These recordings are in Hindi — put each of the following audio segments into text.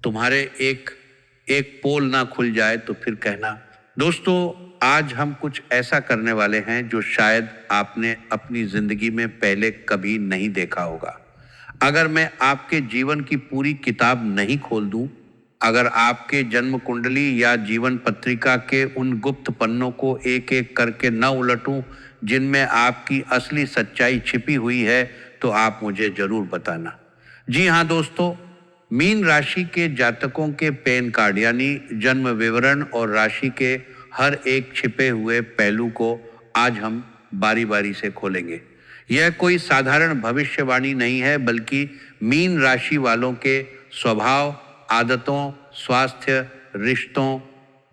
तुम्हारे एक एक पोल ना खुल जाए तो फिर कहना। दोस्तों, आज हम कुछ ऐसा करने वाले हैं जो शायद आपने अपनी जिंदगी में पहले कभी नहीं देखा होगा। अगर मैं आपके जीवन की पूरी किताब नहीं खोल दूं, अगर आपके जन्म कुंडली या जीवन पत्रिका के उन गुप्त पन्नों को एक एक करके न उलटूं जिनमें आपकी असली सच्चाई छिपी हुई है, तो आप मुझे जरूर बताना। जी हाँ दोस्तों, मीन राशि के जातकों के पैन कार्ड यानी जन्म विवरण और राशि के हर एक छिपे हुए पहलू को आज हम बारी बारी से खोलेंगे। यह कोई साधारण भविष्यवाणी नहीं है, बल्कि मीन राशि वालों के स्वभाव, आदतों, स्वास्थ्य, रिश्तों,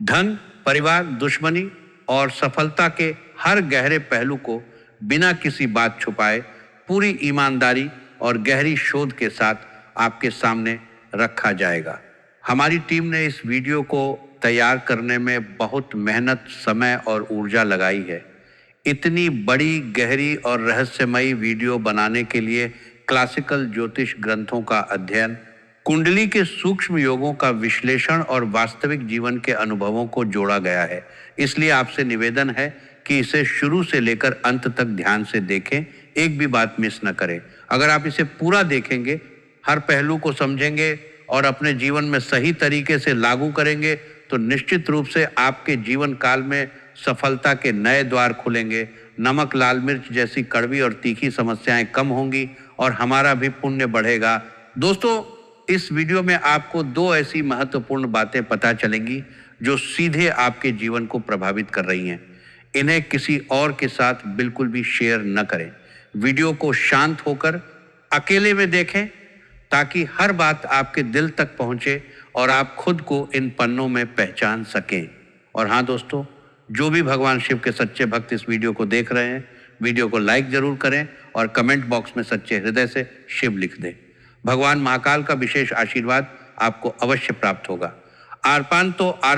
धन, परिवार, दुश्मनी और सफलता के हर गहरे पहलू को बिना किसी बात छुपाए, पूरी ईमानदारी और गहरी शोध के साथ आपके सामने रखा जाएगा। हमारी टीम ने इस वीडियो को तैयार करने में बहुत मेहनत, समय और ऊर्जा लगाई है। इतनी बड़ी, गहरी और रहस्यमयी वीडियो बनाने के लिए क्लासिकल ज्योतिष ग्रंथों का अध्ययन, कुंडली के सूक्ष्म योगों का विश्लेषण और वास्तविक जीवन के अनुभवों को जोड़ा गया है। इसलिए आपसे निवेदन है कि इसे शुरू से लेकर अंत तक ध्यान से देखें, एक भी बात मिस न करें। अगर आप इसे पूरा देखेंगे, हर पहलू को समझेंगे और अपने जीवन में सही तरीके से लागू करेंगे, तो निश्चित रूप से आपके जीवन काल में सफलता के नए द्वार खुलेंगे। नमक, लाल मिर्च जैसी कड़वी और तीखी समस्याएं कम होंगी और हमारा भी पुण्य बढ़ेगा। दोस्तों, इस वीडियो में आपको दो ऐसी महत्वपूर्ण बातें पता चलेंगी जो सीधे आपके जीवन को प्रभावित कर रही हैं। इन्हें किसी और के साथ बिल्कुल भी शेयर न करें। वीडियो को शांत होकर अकेले में देखें, ताकि हर बात आपके दिल तक पहुंचे और आप खुद को इन पन्नों में पहचान सकें। और हाँ दोस्तों, जो भी भगवान शिव के सच्चे भक्त इस वीडियो को देख रहे हैं, वीडियो को लाइक जरूर करें और कमेंट बॉक्स में सच्चे हृदय से शिव लिख दें। भगवान महाकाल का विशेष आशीर्वाद आपको अवश्य प्राप्त होगा। आर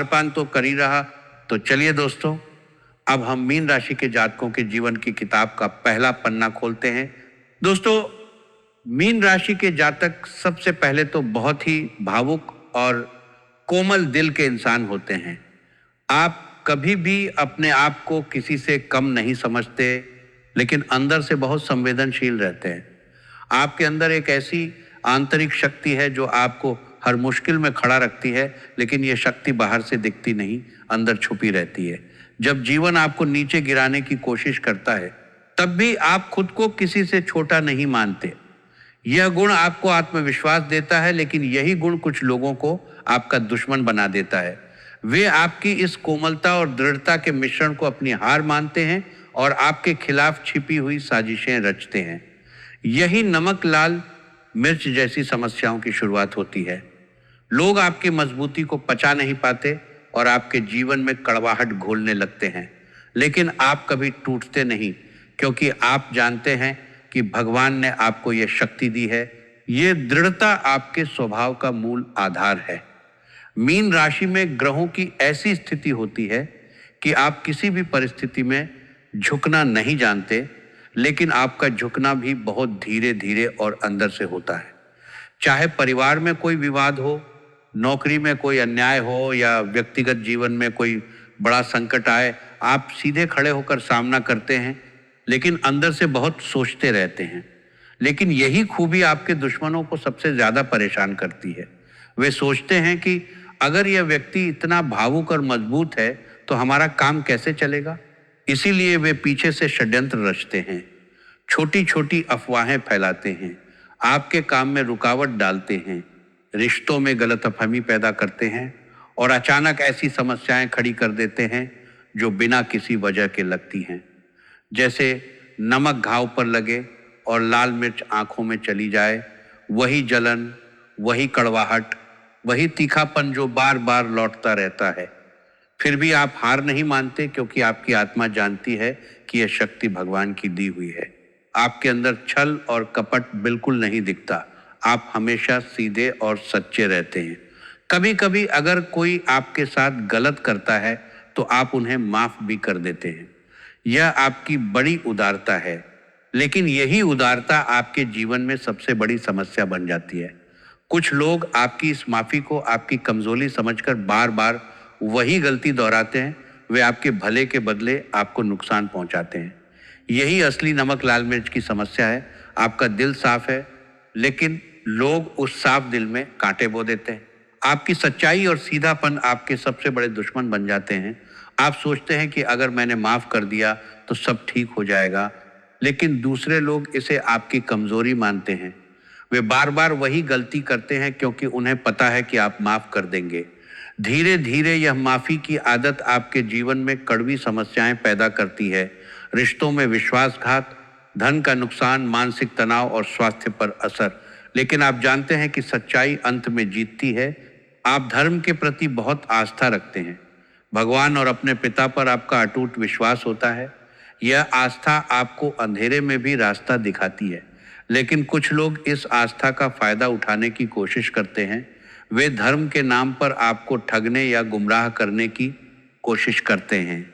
पान तो कर ही रहा। तो चलिए दोस्तों, अब हम मीन राशि के जातकों के जीवन की किताब का पहला पन्ना खोलते हैं। दोस्तों, मीन राशि के जातक सबसे पहले तो बहुत ही भावुक और कोमल दिल के इंसान होते हैं। आप कभी भी अपने आप को किसी से कम नहीं समझते, लेकिन अंदर से बहुत संवेदनशील रहते हैं। आपके अंदर एक ऐसी आंतरिक शक्ति है जो आपको हर मुश्किल में खड़ा रखती है, लेकिन यह शक्ति बाहर से दिखती नहीं, अंदर छुपी रहती है। जब जीवन आपको नीचे गिराने की कोशिश करता है, तब भी आप खुद को किसी से छोटा नहीं मानते। यह गुण आपको आत्मविश्वास देता है, लेकिन यही गुण कुछ लोगों को आपका दुश्मन बना देता है। वे आपकी इस कोमलता और दृढ़ता के मिश्रण को अपनी हार मानते हैं और आपके खिलाफ छिपी हुई साजिशें रचते हैं। यही नमक, लाल मिर्च जैसी समस्याओं की शुरुआत होती है। लोग आपकी मजबूती को पचा नहीं पाते और आपके जीवन में कड़वाहट घोलने लगते हैं, लेकिन आप कभी टूटते नहीं, क्योंकि आप जानते हैं कि भगवान ने आपको यह शक्ति दी है। ये दृढ़ता आपके स्वभाव का मूल आधार है। मीन राशि में ग्रहों की ऐसी स्थिति होती है कि आप किसी भी परिस्थिति में झुकना नहीं जानते, लेकिन आपका झुकना भी बहुत धीरे धीरे और अंदर से होता है। चाहे परिवार में कोई विवाद हो, नौकरी में कोई अन्याय हो या व्यक्तिगत जीवन में कोई बड़ा संकट आए, आप सीधे खड़े होकर सामना करते हैं, लेकिन अंदर से बहुत सोचते रहते हैं। लेकिन यही खूबी आपके दुश्मनों को सबसे ज्यादा परेशान करती है। वे सोचते हैं कि अगर यह व्यक्ति इतना भावुक और मजबूत है, तो हमारा काम कैसे चलेगा। इसीलिए वे पीछे से षड्यंत्र रचते हैं, छोटी छोटी अफवाहें फैलाते हैं, आपके काम में रुकावट डालते हैं, रिश्तों में गलतफहमी पैदा करते हैं और अचानक ऐसी समस्याएं खड़ी कर देते हैं जो बिना किसी वजह के लगती हैं। जैसे नमक घाव पर लगे और लाल मिर्च आंखों में चली जाए, वही जलन, वही कड़वाहट, वही तीखापन जो बार बार लौटता रहता है। फिर भी आप हार नहीं मानते, क्योंकि आपकी आत्मा जानती है कि यह शक्ति भगवान की दी हुई है। आपके अंदर छल और कपट बिल्कुल नहीं दिखता। आप हमेशा सीधे और सच्चे रहते हैं। कभी कभी अगर कोई आपके साथ गलत करता है, तो आप उन्हें माफ भी कर देते हैं। यह आपकी बड़ी उदारता है, लेकिन यही उदारता आपके जीवन में सबसे बड़ी समस्या बन जाती है। कुछ लोग आपकी इस माफ़ी को आपकी कमज़ोरी समझकर बार बार वही गलती दोहराते हैं। वे आपके भले के बदले आपको नुकसान पहुंचाते हैं। यही असली नमक लाल मिर्च की समस्या है। आपका दिल साफ है, लेकिन लोग उस साफ दिल में कांटे बो देते हैं। आपकी सच्चाई और सीधापन आपके सबसे बड़े दुश्मन बन जाते हैं। आप सोचते हैं कि अगर मैंने माफ़ कर दिया तो सब ठीक हो जाएगा, लेकिन दूसरे लोग इसे आपकी कमज़ोरी मानते हैं। वे बार बार वही गलती करते हैं क्योंकि उन्हें पता है कि आप माफ़ कर देंगे। धीरे धीरे यह माफ़ी की आदत आपके जीवन में कड़वी समस्याएं पैदा करती है। रिश्तों में विश्वासघात, धन का नुकसान, मानसिक तनाव और स्वास्थ्य पर असर। लेकिन आप जानते हैं कि सच्चाई अंत में जीतती है। आप धर्म के प्रति बहुत आस्था रखते हैं। भगवान और अपने पिता पर आपका अटूट विश्वास होता है। यह आस्था आपको अंधेरे में भी रास्ता दिखाती है। लेकिन कुछ लोग इस आस्था का फायदा उठाने की कोशिश करते हैं। वे धर्म के नाम पर आपको ठगने या गुमराह करने की कोशिश करते हैं।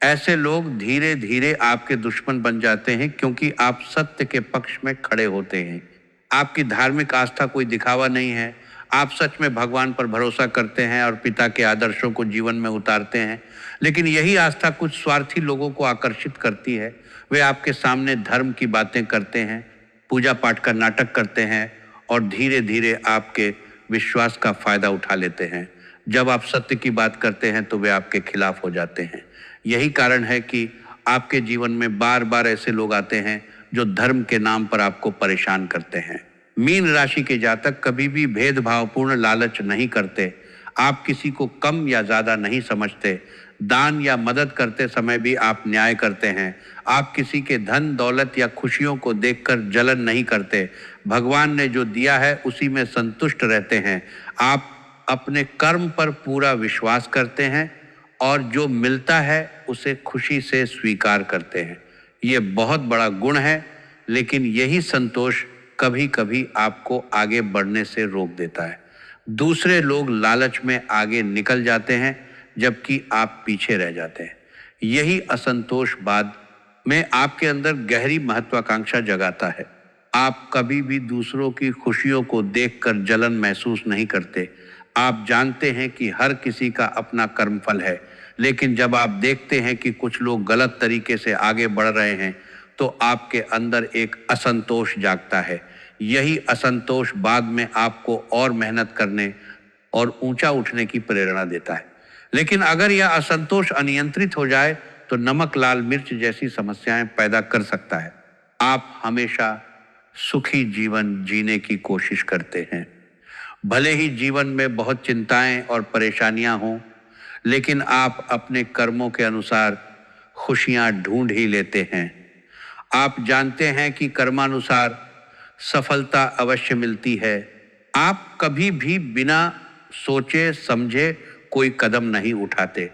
ऐसे लोग धीरे धीरे आपके दुश्मन बन जाते हैं क्योंकि आप सत्य के पक्ष में खड़े होते हैं। आपकी धार्मिक आस्था कोई दिखावा नहीं है। आप सच में भगवान पर भरोसा करते हैं और पिता के आदर्शों को जीवन में उतारते हैं। लेकिन यही आस्था कुछ स्वार्थी लोगों को आकर्षित करती है। वे आपके सामने धर्म की बातें करते हैं, पूजा पाठ का नाटक करते हैं और धीरे धीरे आपके विश्वास का फायदा उठा लेते हैं। जब आप सत्य की बात करते हैं तो वे आपके खिलाफ हो जाते हैं। यही कारण है कि आपके जीवन में बार बार ऐसे लोग आते हैं जो धर्म के नाम पर आपको परेशान करते हैं। मीन राशि के जातक कभी भी भेदभावपूर्ण लालच नहीं करते। आप किसी को कम या ज्यादा नहीं समझते। दान या मदद करते समय भी आप न्याय करते हैं। आप किसी के धन दौलत या खुशियों को देखकर जलन नहीं करते। भगवान ने जो दिया है उसी में संतुष्ट रहते हैं। आप अपने कर्म पर पूरा विश्वास करते हैं और जो मिलता है उसे खुशी से स्वीकार करते हैं। ये बहुत बड़ा गुण है, लेकिन यही संतोष कभी कभी आपको आगे बढ़ने से रोक देता है। दूसरे लोग लालच में आगे निकल जाते हैं जबकि आप पीछे रह जाते हैं। यही असंतोष बाद में आपके अंदर गहरी महत्वाकांक्षा जगाता है। आप कभी भी दूसरों की खुशियों को देखकर जलन महसूस नहीं करते। आप जानते हैं कि हर किसी का अपना कर्मफल है, लेकिन जब आप देखते हैं कि कुछ लोग गलत तरीके से आगे बढ़ रहे हैं तो आपके अंदर एक असंतोष जागता है। यही असंतोष बाद में आपको और मेहनत करने और ऊंचा उठने की प्रेरणा देता है। लेकिन अगर यह असंतोष अनियंत्रित हो जाए तो नमक लाल मिर्च जैसी समस्याएं पैदा कर सकता है। आप हमेशा सुखी जीवन जीने की कोशिश करते हैं। भले ही जीवन में बहुत चिंताएं और परेशानियां हों, लेकिन आप अपने कर्मों के अनुसार खुशियां ढूंढ ही लेते हैं। आप जानते हैं कि कर्मानुसार सफलता अवश्य मिलती है। आप कभी भी बिना सोचे समझे कोई कदम नहीं उठाते।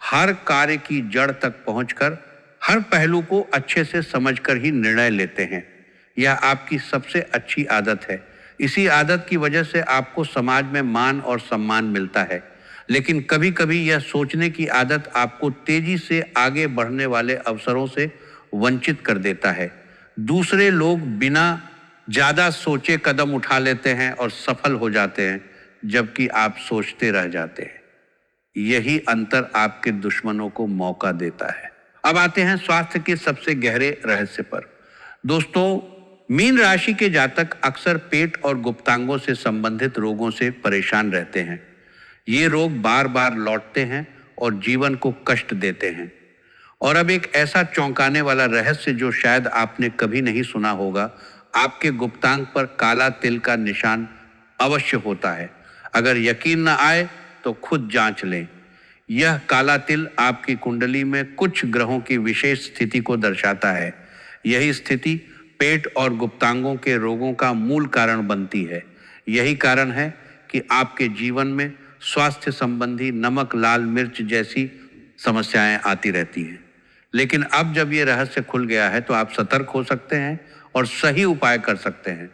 हर कार्य की जड़ तक पहुंचकर हर पहलू को अच्छे से समझकर ही निर्णय लेते हैं। यह आपकी सबसे अच्छी आदत है। इसी आदत की वजह से आपको समाज में मान और सम्मान मिलता है। लेकिन कभी कभी यह सोचने की आदत आपको तेजी से आगे बढ़ने वाले अवसरों से वंचित कर देता है। दूसरे लोग बिना ज्यादा सोचे कदम उठा लेते हैं और सफल हो जाते हैं, जबकि आप सोचते रह जाते हैं। यही अंतर आपके दुश्मनों को मौका देता है। अब आते हैं स्वास्थ्य के सबसे गहरे रहस्य पर। दोस्तों, मीन राशि के जातक अक्सर पेट और गुप्तांगों से संबंधित रोगों से परेशान रहते हैं। ये रोग बार बार लौटते हैं और जीवन को कष्ट देते हैं। और अब एक ऐसा चौंकाने वाला रहस्य जो शायद आपने कभी नहीं सुना होगा। आपके गुप्तांग पर काला तिल का निशान अवश्य होता है। अगर यकीन न आए तो खुद जांच लें। यह काला तिल आपकी कुंडली में कुछ ग्रहों की विशेष स्थिति को दर्शाता है। यही स्थिति पेट और गुप्तांगों के रोगों का मूल कारण बनती है। यही कारण है कि आपके जीवन में स्वास्थ्य संबंधी नमक लाल मिर्च जैसी समस्याएं आती रहती हैं। लेकिन अब जब ये रहस्य खुल गया है तो आप सतर्क हो सकते हैं और सही उपाय कर सकते हैं।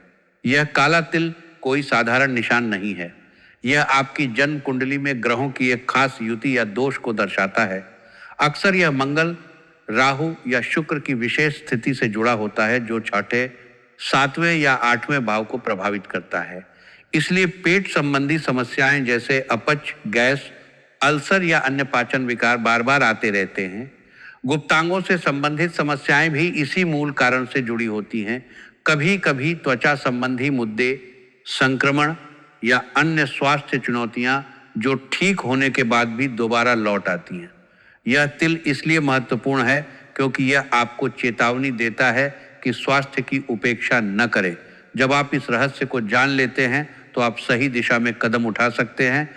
यह काला तिल कोई साधारण निशान नहीं है। यह आपकी जन्म कुंडली में ग्रहों की एक खास युति या दोष को दर्शाता है। अक्सर यह मंगल, राहु या शुक्र की विशेष स्थिति से जुड़ा होता है जो छठे, सातवें या आठवें भाव को प्रभावित करता है। इसलिए पेट संबंधी समस्याएं जैसे अपच, गैस, अल्सर या अन्य पाचन विकार बार बार आते रहते हैं। गुप्तांगों से संबंधित समस्याएं भी इसी मूल कारण से जुड़ी होती हैं। कभी कभी त्वचा संबंधी मुद्दे, संक्रमण या अन्य स्वास्थ्य चुनौतियां जो ठीक होने के बाद भी दोबारा लौट आती हैं। यह तिल इसलिए महत्वपूर्ण है क्योंकि यह आपको चेतावनी देता है कि स्वास्थ्य की उपेक्षा न करें। जब आप इस रहस्य को जान लेते हैं तो आप सही दिशा में कदम उठा सकते हैं।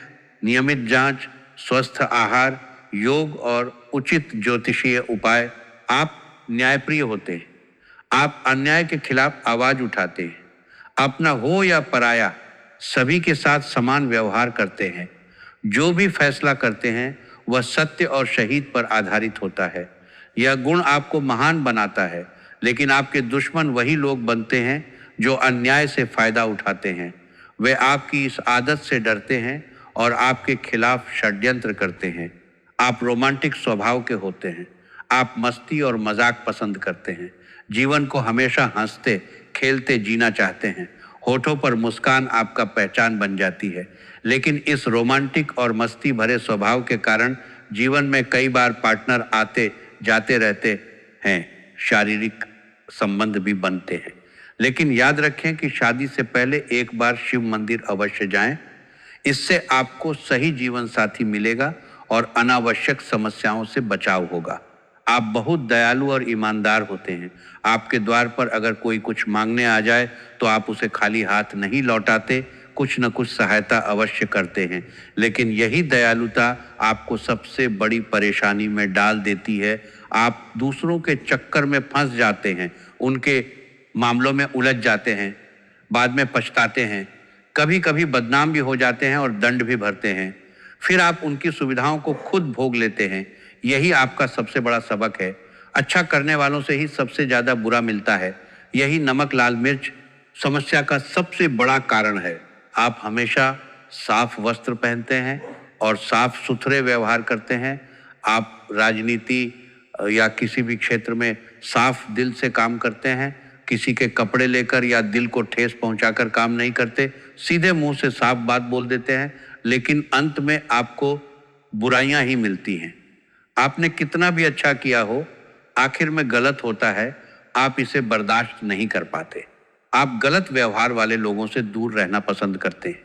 नियमित जांच, स्वस्थ आहार, योग और उचित ज्योतिषीय उपाय। आप न्यायप्रिय होते हैं। आप अन्याय के खिलाफ आवाज उठाते हैं। अपना हो या पराया, सभी के साथ समान व्यवहार करते हैं। जो भी फैसला करते हैं वह सत्य और शहीद पर आधारित होता है। यह गुण आपको महान बनाता है, लेकिन आपके दुश्मन वही लोग बनते हैं जो अन्याय से फायदा उठाते हैं। वे आपकी इस आदत से डरते हैं और आपके खिलाफ षड्यंत्र करते हैं। आप रोमांटिक स्वभाव के होते हैं। आप मस्ती और मजाक पसंद करते हैं। जीवन को हमेशा हंसते खेलते जीना चाहते हैं। होठों पर मुस्कान आपका पहचान बन जाती है। लेकिन इस रोमांटिक और मस्ती भरे स्वभाव के कारण जीवन में कई बार पार्टनर आते जाते रहते हैं, शारीरिक संबंध भी बनते हैं। लेकिन याद रखें कि शादी से पहले एक बार शिव मंदिर अवश्य जाएं। इससे आपको सही जीवन साथी मिलेगा और अनावश्यक समस्याओं से बचाव होगा। आप बहुत दयालु और ईमानदार होते हैं। आपके द्वार पर अगर कोई कुछ मांगने आ जाए तो आप उसे खाली हाथ नहीं लौटाते, कुछ न कुछ सहायता अवश्य करते हैं। लेकिन यही दयालुता आपको सबसे बड़ी परेशानी में डाल देती है। आप दूसरों के चक्कर में फंस जाते हैं, उनके मामलों में उलझ जाते हैं, बाद में पछताते हैं, कभी कभी बदनाम भी हो जाते हैं और दंड भी भरते हैं। फिर आप उनकी सुविधाओं को खुद भोग लेते हैं। यही आपका सबसे बड़ा सबक है। अच्छा करने वालों से ही सबसे ज़्यादा बुरा मिलता है। यही नमक लाल मिर्च समस्या का सबसे बड़ा कारण है। आप हमेशा साफ वस्त्र पहनते हैं और साफ सुथरे व्यवहार करते हैं। आप राजनीति या किसी भी क्षेत्र में साफ दिल से काम करते हैं। किसी के कपड़े लेकर या दिल को ठेस पहुंचाकर काम नहीं करते। सीधे मुंह से साफ बात बोल देते हैं, लेकिन अंत में आपको बुराइयां ही मिलती हैं। आपने कितना भी अच्छा किया हो, आखिर में गलत होता है। आप इसे बर्दाश्त नहीं कर पाते। आप गलत व्यवहार वाले लोगों से दूर रहना पसंद करते हैं।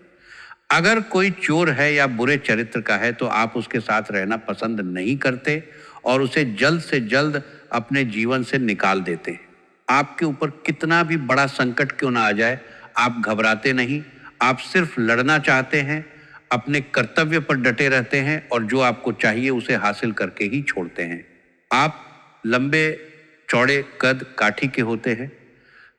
अगर कोई चोर है या बुरे चरित्र का है तो आप उसके साथ रहना पसंद नहीं करते और उसे जल्द से जल्द अपने जीवन से निकाल देते हैं। आपके ऊपर कितना भी बड़ा संकट क्यों ना आ जाए, आप घबराते नहीं। आप सिर्फ लड़ना चाहते हैं, अपने कर्तव्य पर डटे रहते हैं और जो आपको चाहिए उसे हासिल करके ही छोड़ते हैं। आप लंबे चौड़े कद काठी के होते हैं,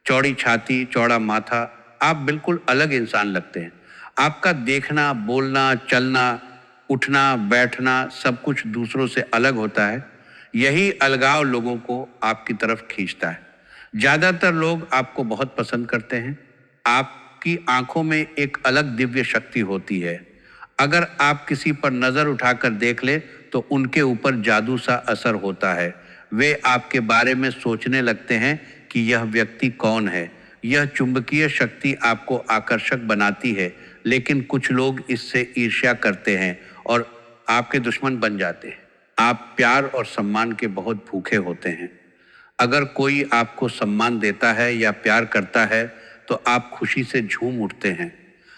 चौड़ी छाती, चौड़ा माथा। आप बिल्कुल अलग इंसान लगते हैं। आपका देखना, बोलना, चलना, उठना, बैठना सब कुछ दूसरों से अलग होता है। यही अलगाव लोगों को आपकी तरफ खींचता है। ज्यादातर लोग आपको बहुत पसंद करते हैं। आपकी आंखों में एक अलग दिव्य शक्ति होती है। अगर आप किसी पर नजर उठाकर देख ले तो उनके ऊपर जादू सा असर होता है। वे आपके बारे में सोचने लगते हैं कि यह व्यक्ति कौन है। यह चुंबकीय शक्ति आपको आकर्षक बनाती है, लेकिन कुछ लोग इससे ईर्ष्या करते हैं और आपके दुश्मन बन जाते हैं। आप प्यार और सम्मान के बहुत भूखे होते हैं। अगर कोई आपको सम्मान देता है या प्यार करता है तो आप खुशी से झूम उठते हैं।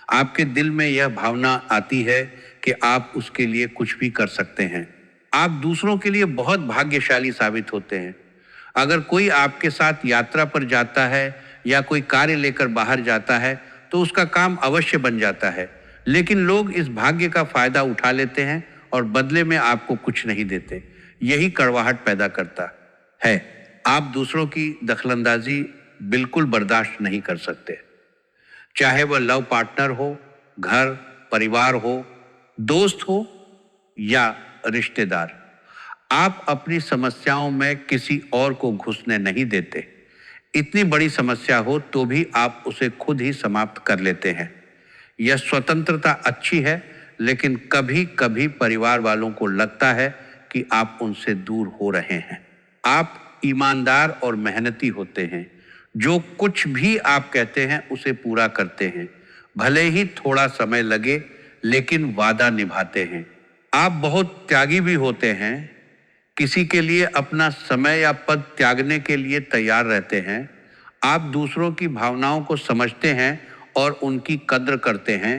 आपके दिल में यह भावना आती है कि आप उसके लिए कुछ भी कर सकते हैं। आप दूसरों के लिए बहुत भाग्यशाली साबित होते हैं। अगर कोई आपके साथ यात्रा पर जाता है या कोई कार्य लेकर बाहर जाता है तो उसका काम अवश्य बन जाता है। लेकिन लोग इस भाग्य का फायदा उठा लेते हैं और बदले में आपको कुछ नहीं देते। यही कड़वाहट पैदा करता है। आप दूसरों की दखलंदाजी बिल्कुल बर्दाश्त नहीं कर सकते, चाहे वह लव पार्टनर हो, घर परिवार हो, दोस्त हो या रिश्तेदार। आप अपनी समस्याओं में किसी और को घुसने नहीं देते। इतनी बड़ी समस्या हो तो भी आप उसे खुद ही समाप्त कर लेते हैं। यह स्वतंत्रता अच्छी है, लेकिन कभी कभी परिवार वालों को लगता है कि आप उनसे दूर हो रहे हैं। आप ईमानदार और मेहनती होते हैं। जो कुछ भी आप कहते हैं उसे पूरा करते हैं। भले ही थोड़ा समय लगे, लेकिन वादा निभाते हैं। आप बहुत त्यागी भी होते हैं, किसी के लिए अपना समय या पद त्यागने के लिए तैयार रहते हैं। आप दूसरों की भावनाओं को समझते हैं और उनकी कद्र करते हैं।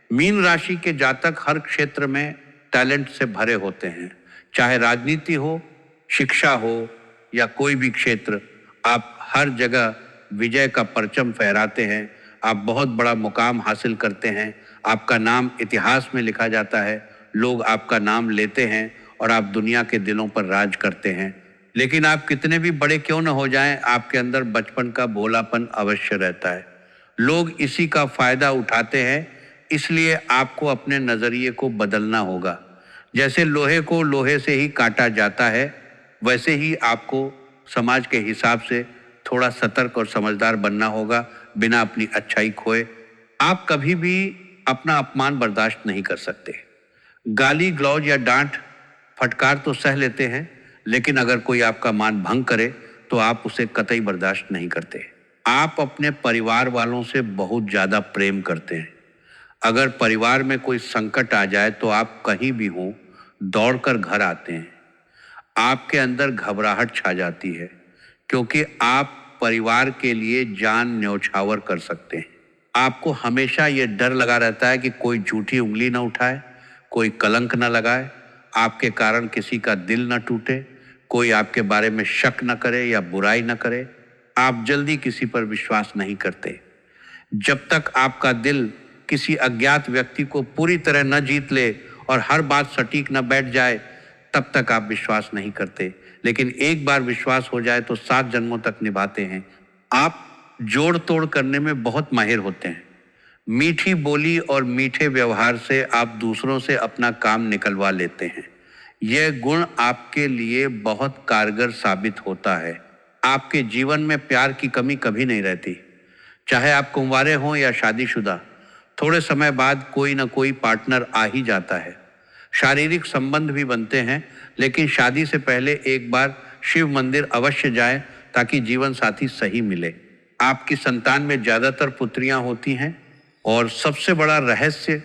मीन राशि के जातक हर क्षेत्र में टैलेंट से भरे होते हैं, चाहे राजनीति हो, शिक्षा हो या कोई भी क्षेत्र। आप हर जगह विजय का परचम फहराते हैं। आप बहुत बड़ा मुकाम हासिल करते हैं। आपका नाम इतिहास में लिखा जाता है, लोग आपका नाम लेते हैं और आप दुनिया के दिलों पर राज करते हैं। लेकिन आप कितने भी बड़े क्यों न हो जाएं, आपके अंदर बचपन का भोलापन अवश्य रहता है। लोग इसी का फायदा उठाते हैं, इसलिए आपको अपने नजरिए को बदलना होगा। जैसे लोहे को लोहे से ही काटा जाता है, वैसे ही आपको समाज के हिसाब से थोड़ा सतर्क और समझदार बनना होगा, बिना अपनी अच्छाई खोए। आप कभी भी अपना अपमान बर्दाश्त नहीं कर सकते। गाली गलौज या डांट फटकार तो सह लेते हैं, लेकिन अगर कोई आपका मान भंग करे तो आप उसे कतई बर्दाश्त नहीं करते। आप अपने परिवार वालों से बहुत ज्यादा प्रेम करते हैं। अगर परिवार में कोई संकट आ जाए तो आप कहीं भी हो दौड़कर घर आते हैं। आपके अंदर घबराहट छा जाती है, क्योंकि आप परिवार के लिए जान न्यौछावर कर सकते हैं। आपको हमेशा ये डर लगा रहता है कि कोई झूठी उंगली ना उठाए, कोई कलंक ना लगाए, आपके कारण किसी का दिल ना टूटे, कोई आपके बारे में शक न करे या बुराई न करे। आप जल्दी किसी पर विश्वास नहीं करते। जब तक आपका दिल किसी अज्ञात व्यक्ति को पूरी तरह न जीत ले और हर बात सटीक न बैठ जाए, तब तक आप विश्वास नहीं करते। लेकिन एक बार विश्वास हो जाए तो 7 जन्मों तक निभाते हैं। आप जोड़ तोड़ करने में बहुत माहिर होते हैं। मीठी बोली और मीठे व्यवहार से आप दूसरों से अपना काम निकलवा लेते हैं। यह गुण आपके लिए बहुत कारगर साबित होता है। आपके जीवन में प्यार की कमी कभी नहीं रहती। चाहे आप कुंवारे हों या शादीशुदा, थोड़े समय बाद कोई ना कोई पार्टनर आ ही जाता है। शारीरिक संबंध भी बनते हैं, लेकिन शादी से पहले एक बार शिव मंदिर अवश्य जाएं ताकि जीवन साथी सही मिले। आपकी संतान में ज्यादातर पुत्रियां होती हैं और सबसे बड़ा रहस्य,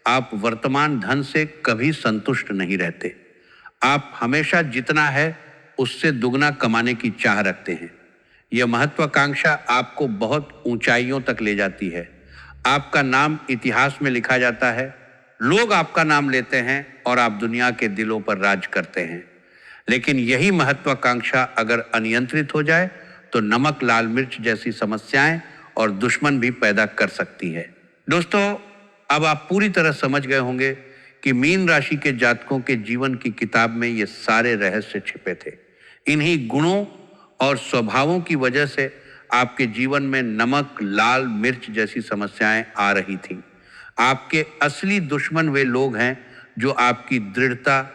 आप वर्तमान धन से कभी संतुष्ट नहीं रहते। आप हमेशा जितना है उससे दुगना कमाने की चाह रखते हैं। यह महत्वाकांक्षा आपको बहुत ऊंचाइयों तक ले जाती है। आपका नाम इतिहास में लिखा जाता है, लोग आपका नाम लेते हैं और आप दुनिया के दिलों पर राज करते हैं। लेकिन यही महत्वाकांक्षा अगर अनियंत्रित हो जाए तो नमक लाल मिर्च जैसी समस्याएं और दुश्मन भी पैदा कर सकती है। दोस्तों, अब आप पूरी तरह समझ गए होंगे कि मीन राशि के जातकों के जीवन की किताब में ये सारे रहस्य छिपे थे। इन्हीं गुणों और स्वभावों की वजह से आपके जीवन में नमक लाल मिर्च जैसी समस्याएं आ रही थीं। आपके असली दुश्मन वे लोग हैं जो आपकी दृढ़ता,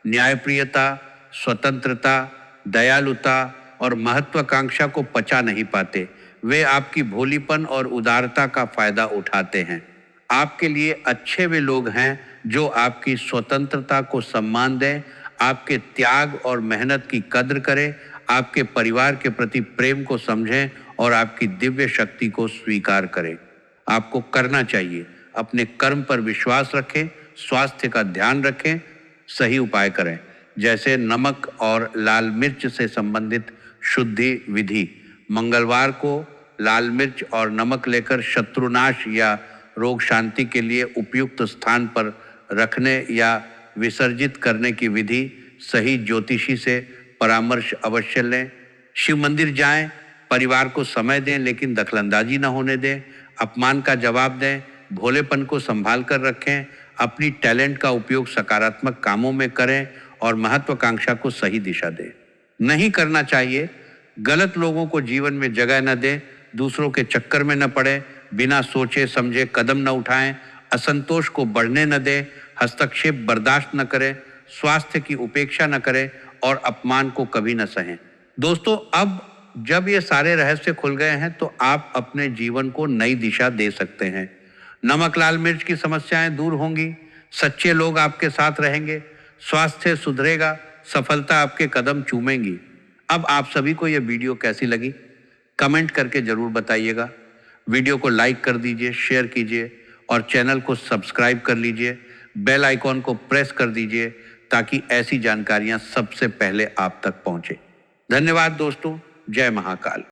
न्यायप्रियता, स्वतंत्रता, दयालुता और महत्वाकांक्षा को पचा नहीं पाते। वे आपकी भोलीपन और उदारता का फायदा उठाते हैं। आपके लिए अच्छे वे लोग हैं जो आपकी स्वतंत्रता को सम्मान दें, आपके त्याग और मेहनत की कद्र करें, आपके परिवार के प्रति प्रेम को समझें और आपकी दिव्य शक्ति को स्वीकार करें। आपको करना चाहिए, अपने कर्म पर विश्वास रखें, स्वास्थ्य का ध्यान रखें, सही उपाय करें, जैसे नमक और लाल मिर्च से संबंधित शुद्धि विधि। मंगलवार को लाल मिर्च और नमक लेकर शत्रुनाश या रोग शांति के लिए उपयुक्त स्थान पर रखने या विसर्जित करने की विधि। सही ज्योतिषी से परामर्श अवश्य लें। शिव मंदिर जाएं, परिवार को समय दें लेकिन दखलंदाजी न होने दें, अपमान का जवाब दें, भोलेपन को संभाल कर रखें, अपनी टैलेंट का उपयोग सकारात्मक कामों में करें और महत्वाकांक्षा को सही दिशा दें। नहीं करना चाहिए, गलत लोगों को जीवन में जगह न दें, दूसरों के चक्कर में न पड़े, बिना सोचे समझे कदम न उठाएं, असंतोष को बढ़ने न दें, हस्तक्षेप बर्दाश्त न करें, स्वास्थ्य की उपेक्षा न करें और अपमान को कभी न सहें। दोस्तों, अब जब ये सारे रहस्य खुल गए हैं तो आप अपने जीवन को नई दिशा दे सकते हैं। नमक लाल मिर्च की समस्याएं दूर होंगी, सच्चे लोग आपके साथ रहेंगे, स्वास्थ्य सुधरेगा, सफलता आपके कदम चूमेंगी। अब आप सभी को यह वीडियो कैसी लगी, कमेंट करके जरूर बताइएगा। वीडियो को लाइक कर दीजिए, शेयर कीजिए और चैनल को सब्सक्राइब कर लीजिए, बेल आइकॉन को प्रेस कर दीजिए ताकि ऐसी जानकारियां सबसे पहले आप तक पहुंचे। धन्यवाद दोस्तों। जय महाकाल।